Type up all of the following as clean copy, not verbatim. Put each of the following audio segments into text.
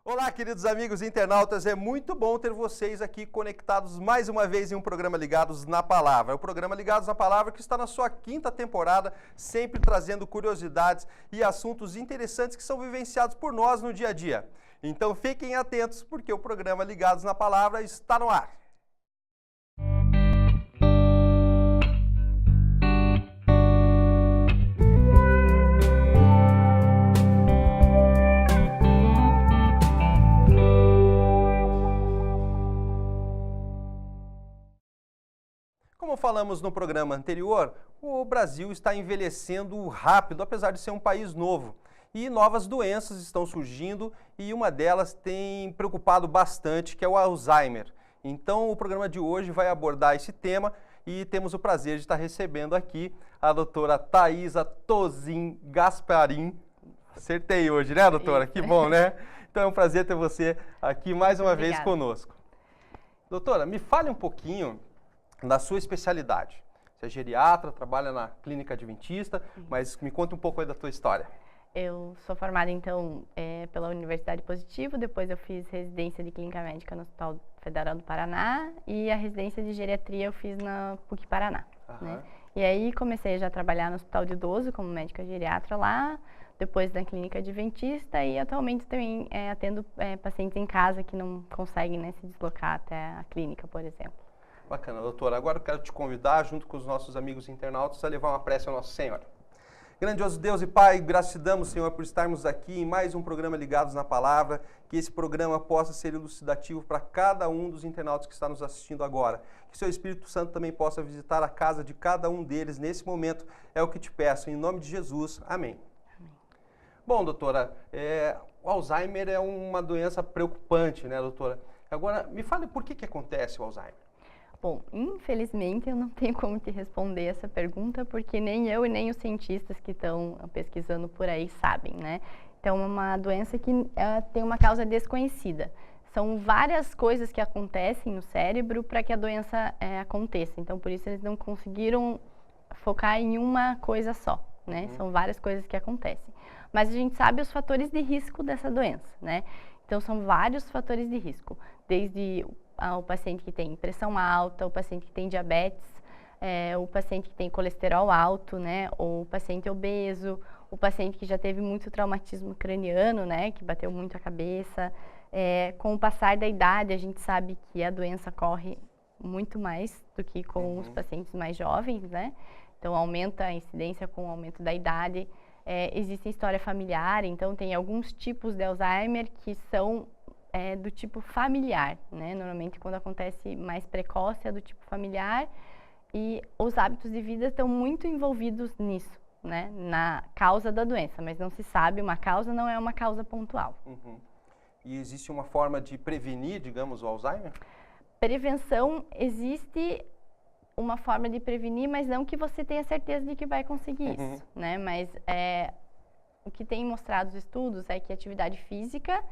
Olá, queridos amigos internautas, é muito bom ter vocês aqui conectados mais uma vez em um programa Ligados na Palavra. É o programa Ligados na Palavra que está na sua 5ª temporada, sempre trazendo curiosidades e assuntos interessantes que são vivenciados por nós no dia a dia. Então fiquem atentos, porque o programa Ligados na Palavra está no ar. Como falamos no programa anterior, o Brasil está envelhecendo rápido, apesar de ser um país novo. E novas doenças estão surgindo e uma delas tem preocupado bastante, que é o Alzheimer. Então o programa de hoje vai abordar esse tema e temos o prazer de estar recebendo aqui a doutora Thaisa Tozin Gasparin. Acertei hoje, né, doutora? Que bom, né? Então é um prazer ter você aqui mais uma vez conosco. Doutora, me fale um pouquinho da sua especialidade. Você é geriatra, trabalha na clínica adventista, mas me conta um pouco aí da tua história. Eu sou formada, então, pela Universidade Positivo, depois eu fiz residência de clínica médica no Hospital Federal do Paraná e a residência de geriatria eu fiz na PUC Paraná. Né? E aí comecei já a trabalhar no Hospital de Idoso como médica geriatra lá, depois na clínica adventista e atualmente também atendo pacientes em casa que não conseguem, né, se deslocar até a clínica, por exemplo. Bacana, doutora. Agora eu quero te convidar, junto com os nossos amigos internautas, a levar uma prece ao Nosso Senhor. Grandioso Deus e Pai, graças te damos, Senhor, por estarmos aqui em mais um programa Ligados na Palavra, que esse programa possa ser elucidativo para cada um dos internautas que está nos assistindo agora. Que seu Espírito Santo também possa visitar a casa de cada um deles nesse momento, é o que te peço, em nome de Jesus. Amém. Amém. Bom, doutora, o Alzheimer é uma doença preocupante, né, doutora? Agora, me fale por que acontece o Alzheimer? Bom, infelizmente eu não tenho como te responder essa pergunta, porque nem eu e nem os cientistas que estão pesquisando por aí sabem, né? Então, é uma doença que tem uma causa desconhecida. São várias coisas que acontecem no cérebro para que a doença aconteça. Então, por isso eles não conseguiram focar em uma coisa só, né? São várias coisas que acontecem. Mas a gente sabe os fatores de risco dessa doença, né? Então, são vários fatores de risco, desde o paciente que tem pressão alta, o paciente que tem diabetes, o paciente que tem colesterol alto, né, ou o paciente obeso, o paciente que já teve muito traumatismo craniano, né, que bateu muito a cabeça. Com o passar da idade, a gente sabe que a doença corre muito mais do que com os pacientes mais jovens, né, então aumenta a incidência com o aumento da idade. Existe história familiar, então tem alguns tipos de Alzheimer que são do tipo familiar, né? Normalmente quando acontece mais precoce é do tipo familiar e os hábitos de vida estão muito envolvidos nisso, né? Na causa da doença, mas não se sabe, uma causa não é uma causa pontual. E existe uma forma de prevenir, digamos, o Alzheimer? Prevenção, existe uma forma de prevenir, mas não que você tenha certeza de que vai conseguir isso, né? Mas o que tem mostrado os estudos é que a atividade física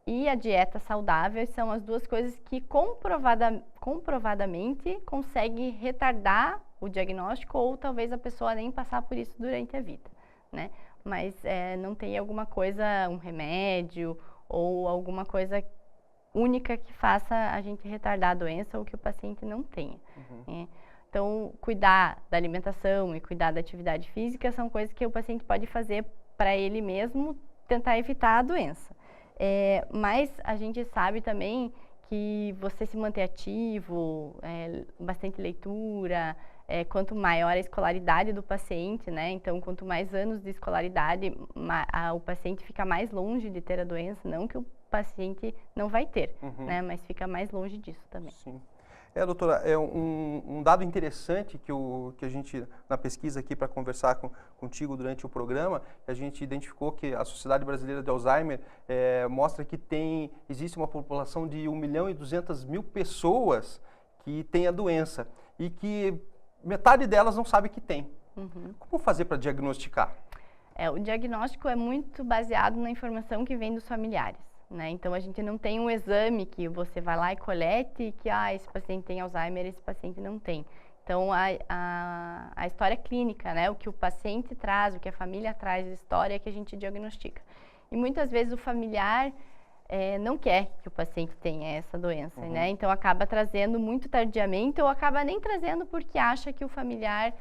e a dieta saudável são as duas coisas que comprovadamente conseguem retardar o diagnóstico ou talvez a pessoa nem passar por isso durante a vida, né? Mas não tem alguma coisa, um remédio ou alguma coisa única que faça a gente retardar a doença ou que o paciente não tenha. Né? Então, cuidar da alimentação e cuidar da atividade física são coisas que o paciente pode fazer para ele mesmo tentar evitar a doença. Mas a gente sabe também que você se manter ativo, bastante leitura, quanto maior a escolaridade do paciente, né? Então, quanto mais anos de escolaridade, o paciente fica mais longe de ter a doença, não que o paciente não vai ter, né? Mas fica mais longe disso também. Sim. Doutora, um dado interessante que a gente, na pesquisa aqui para conversar contigo durante o programa, a gente identificou que a Sociedade Brasileira de Alzheimer mostra que existe uma população de 1.200.000 pessoas que tem a doença e que metade delas não sabe que tem. Como fazer para diagnosticar? O diagnóstico é muito baseado na informação que vem dos familiares. Né? Então, a gente não tem um exame que você vai lá e colete que esse paciente tem Alzheimer, esse paciente não tem. Então, a história clínica, né? O que o paciente traz, o que a família traz de história é que a gente diagnostica. E muitas vezes o familiar não quer que o paciente tenha essa doença, né? Então acaba trazendo muito tardiamente ou acaba nem trazendo porque acha que o familiar,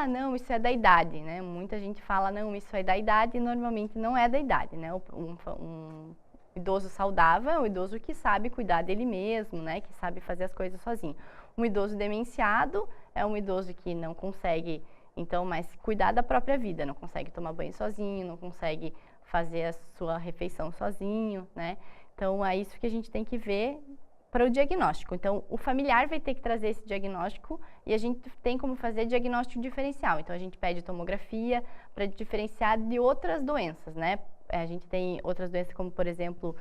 não, isso é da idade, né? Muita gente fala, não, isso é da idade e normalmente não é da idade, né? Um idoso saudável é um idoso que sabe cuidar dele mesmo, né? Que sabe fazer as coisas sozinho. Um idoso demenciado é um idoso que não consegue, então, mais cuidar da própria vida, não consegue tomar banho sozinho, não consegue fazer a sua refeição sozinho, né? Então, é isso que a gente tem que ver para o diagnóstico. Então, o familiar vai ter que trazer esse diagnóstico e a gente tem como fazer diagnóstico diferencial. Então, a gente pede tomografia para diferenciar de outras doenças, né? A gente tem outras doenças como, por exemplo,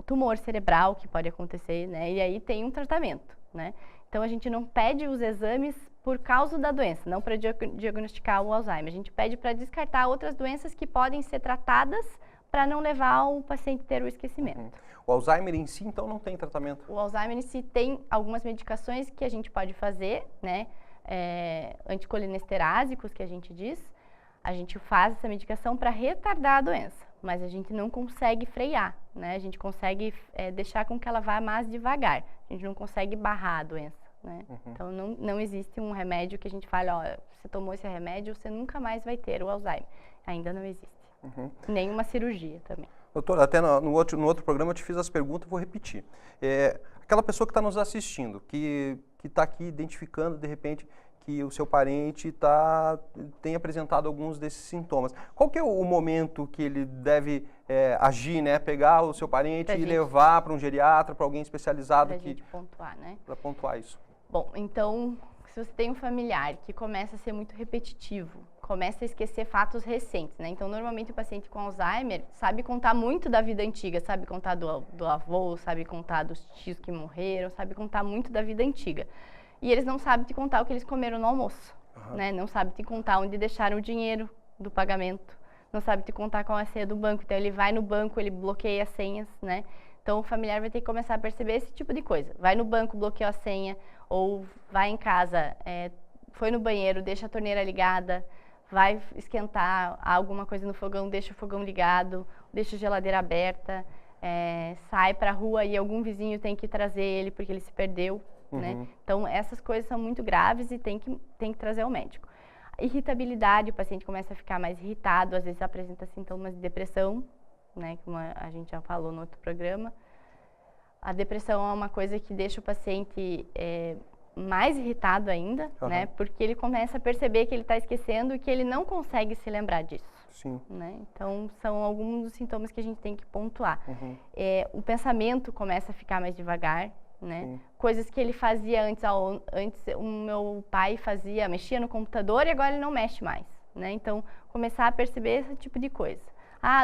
tumor cerebral que pode acontecer, né? E aí tem um tratamento, né? Então, a gente não pede os exames por causa da doença, não para diagnosticar o Alzheimer. A gente pede para descartar outras doenças que podem ser tratadas para não levar o paciente a ter o esquecimento. O Alzheimer em si, então, não tem tratamento? O Alzheimer em si tem algumas medicações que a gente pode fazer, né? Anticolinesterásicos, que a gente diz. A gente faz essa medicação para retardar a doença, mas a gente não consegue frear, né? A gente consegue deixar com que ela vá mais devagar. A gente não consegue barrar a doença, né? Então, não existe um remédio que a gente fale, você tomou esse remédio, você nunca mais vai ter o Alzheimer. Ainda não existe. Nenhuma cirurgia também. Doutora, até no outro programa eu te fiz as perguntas, vou repetir. Aquela pessoa que está nos assistindo, que está aqui identificando, de repente, que o seu parente tem apresentado alguns desses sintomas. Qual que é o momento que ele deve agir, né? Pegar o seu parente e levar para um geriatra, para alguém especializado? Para a gente pontuar, né? Para pontuar isso. Bom, então, se você tem um familiar que começa a ser muito repetitivo, começa a esquecer fatos recentes, né? Então, normalmente o paciente com Alzheimer sabe contar muito da vida antiga, sabe contar do avô, sabe contar dos tios que morreram, sabe contar muito da vida antiga. E eles não sabem te contar o que eles comeram no almoço, né? Não sabem te contar onde deixaram o dinheiro do pagamento, não sabe te contar qual é a senha do banco. Então, ele vai no banco, ele bloqueia as senhas, né? Então, o familiar vai ter que começar a perceber esse tipo de coisa. Vai no banco, bloqueia a senha, ou vai em casa, foi no banheiro, deixa a torneira ligada, vai esquentar alguma coisa no fogão, deixa o fogão ligado, deixa a geladeira aberta, sai para a rua e algum vizinho tem que trazer ele porque ele se perdeu, né? Então, essas coisas são muito graves e tem que trazer ao médico. Irritabilidade, o paciente começa a ficar mais irritado, às vezes apresenta sintomas de depressão, né? Como a gente já falou no outro programa. A depressão é uma coisa que deixa o paciente mais irritado ainda, né? Porque ele começa a perceber que ele está esquecendo e que ele não consegue se lembrar disso. Sim. Né? Então, são alguns dos sintomas que a gente tem que pontuar. O pensamento começa a ficar mais devagar, né? Coisas que ele fazia antes o meu pai mexia no computador e agora ele não mexe mais, né? Então, começar a perceber esse tipo de coisa.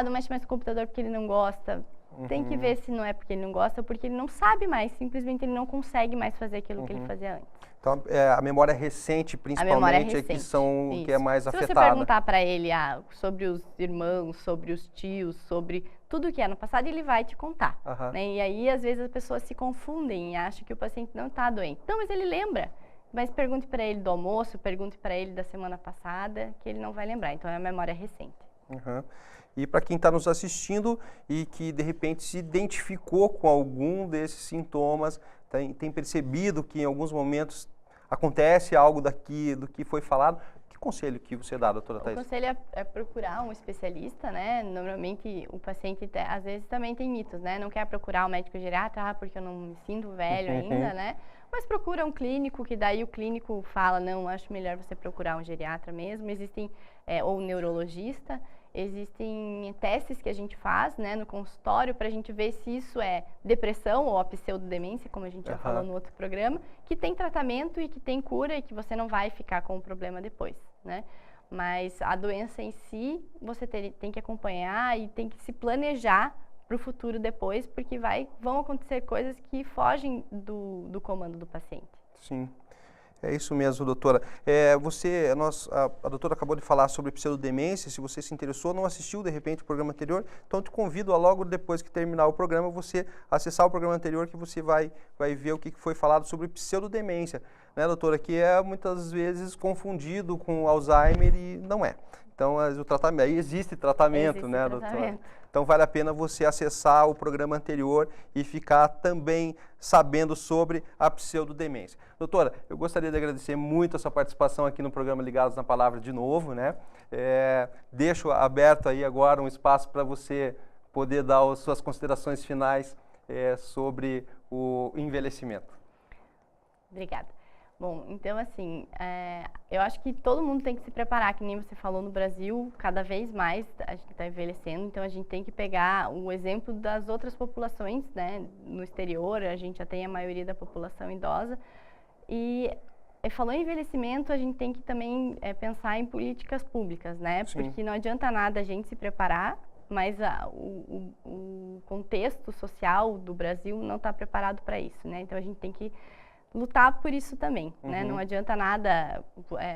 Não mexe mais no computador porque ele não gosta. Tem que ver se não é porque ele não gosta ou porque ele não sabe mais, simplesmente ele não consegue mais fazer aquilo que ele fazia antes. Então, a memória recente, principalmente, que é mais afetada. Se você perguntar para ele sobre os irmãos, sobre os tios, sobre tudo que é no passado, ele vai te contar. Né? E aí, às vezes, as pessoas se confundem e acham que o paciente não está doente. Não, mas ele lembra. Mas pergunte para ele do almoço, pergunte para ele da semana passada, que ele não vai lembrar. Então, é a memória recente. E para quem está nos assistindo e que, de repente, se identificou com algum desses sintomas, tem percebido que, em alguns momentos, acontece algo do que foi falado, que conselho que você dá, doutora Thaís? O conselho é procurar um especialista, né? Normalmente, o paciente, às vezes, também tem mitos, né? Não quer procurar um médico geriatra, porque eu não me sinto velho ainda, né? Mas procura um clínico, que daí o clínico fala, não, acho melhor você procurar um geriatra mesmo. Existem, ou um neurologista. Existem testes que a gente faz, né, no consultório para a gente ver se isso é depressão ou a pseudodemência, como a gente já falou no outro programa, que tem tratamento e que tem cura e que você não vai ficar com o problema depois, né? Mas a doença em si, você tem que acompanhar e tem que se planejar para o futuro depois, porque vão acontecer coisas que fogem do comando do paciente. Sim. É isso mesmo, doutora. A doutora acabou de falar sobre pseudodemência. Se você se interessou, não assistiu de repente o programa anterior, então te convido a logo depois que terminar o programa, você acessar o programa anterior, que você vai ver o que foi falado sobre pseudodemência, né, doutora? Que é muitas vezes confundido com Alzheimer e não é. Então, o tratamento, aí existe tratamento, né, doutora? Então vale a pena você acessar o programa anterior e ficar também sabendo sobre a pseudodemência. Doutora, eu gostaria de agradecer muito a sua participação aqui no programa Ligados na Palavra de novo, né? Deixo aberto aí agora um espaço para você poder dar as suas considerações finais sobre o envelhecimento. Obrigada. Bom, então assim, eu acho que todo mundo tem que se preparar, que nem você falou, no Brasil, cada vez mais a gente está envelhecendo, então a gente tem que pegar o exemplo das outras populações, né? No exterior, a gente já tem a maioria da população idosa, e falou em envelhecimento, a gente tem que também pensar em políticas públicas, né? Sim. Porque não adianta nada a gente se preparar, mas o contexto social do Brasil não está preparado para isso, né? Então a gente tem que lutar por isso também, né? Não adianta nada,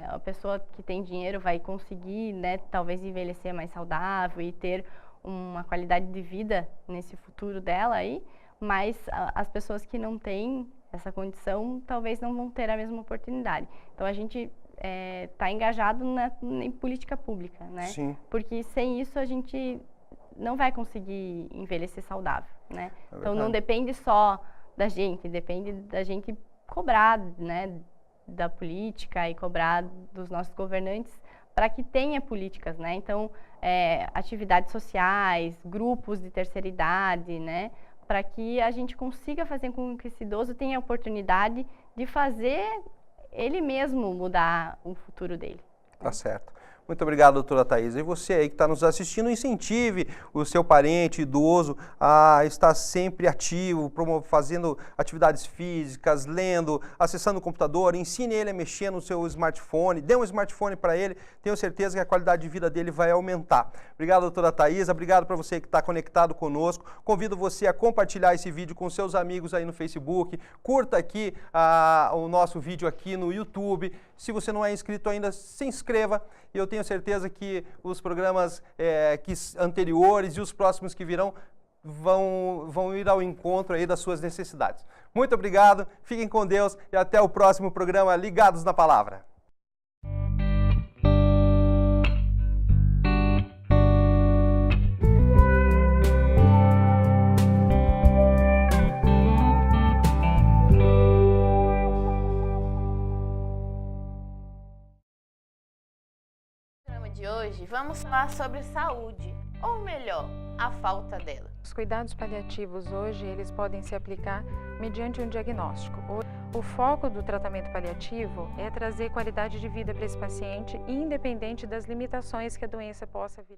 a pessoa que tem dinheiro vai conseguir, né, talvez envelhecer mais saudável e ter uma qualidade de vida nesse futuro dela aí, mas as pessoas que não têm essa condição talvez não vão ter a mesma oportunidade. Então a gente está engajado em política pública, né? Sim. Porque sem isso a gente não vai conseguir envelhecer saudável, né? Então não depende só da gente, depende da gente cobrar, né, da política e cobrar dos nossos governantes para que tenha políticas, né? Então, atividades sociais, grupos de terceira idade, né? Para que a gente consiga fazer com que esse idoso tenha a oportunidade de fazer ele mesmo mudar o futuro dele. Tá certo. Muito obrigado, doutora Thaís. E você aí que está nos assistindo, incentive o seu parente idoso a estar sempre ativo, fazendo atividades físicas, lendo, acessando o computador, ensine ele a mexer no seu smartphone, dê um smartphone para ele, tenho certeza que a qualidade de vida dele vai aumentar. Obrigado, doutora Thaís, obrigado para você que está conectado conosco. Convido você a compartilhar esse vídeo com seus amigos aí no Facebook, curta aqui o nosso vídeo aqui no YouTube. Se você não é inscrito ainda, se inscreva. E eu tenho certeza que os programas anteriores e os próximos que virão vão ir ao encontro aí das suas necessidades. Muito obrigado, fiquem com Deus e até o próximo programa Ligados na Palavra. De hoje vamos falar sobre saúde, ou melhor, a falta dela. Os cuidados paliativos hoje eles podem se aplicar mediante um diagnóstico. O foco do tratamento paliativo é trazer qualidade de vida para esse paciente, independente das limitações que a doença possa vir a ter.